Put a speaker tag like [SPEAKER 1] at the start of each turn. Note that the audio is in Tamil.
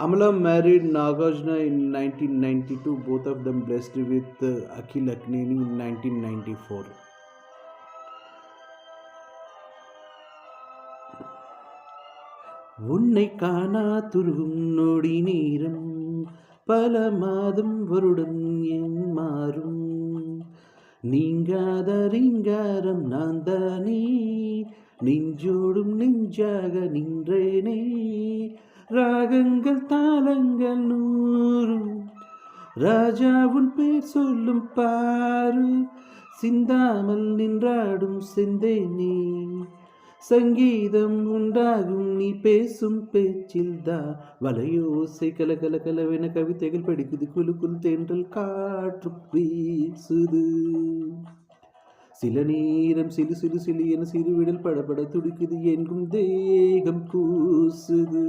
[SPEAKER 1] Amala married Nagarjuna in 1992, both of them blessed with Akhil Akneni in 1994. உன்னை காணா துருவும் நொடி நேரம் பல மாதம் வருடம் என் மாறும் நீங்காத ரீங்காரம் நான் தானே நெஞ்சோடும் நெஞ்சாக நின்றேனே ராகங்கள் தாளங்கள் நூறு ராஜாவுன் பேர் சொல்லும் பாரு சிந்தாமல் நின்றாடும் செந்தேனே சங்கீதம் உண்டாகும் நீ பேசும் பேச்சில்தான் வலையோசை கல கல கலவென கவிதைகள் படிக்குது குழு குழு தென்றல் காற்று வீசுது சில நேரம் சிலு சிலு சிலு என சிறுவிடல் படபட துடிக்குது எங்கும் தேகம் கூசுது.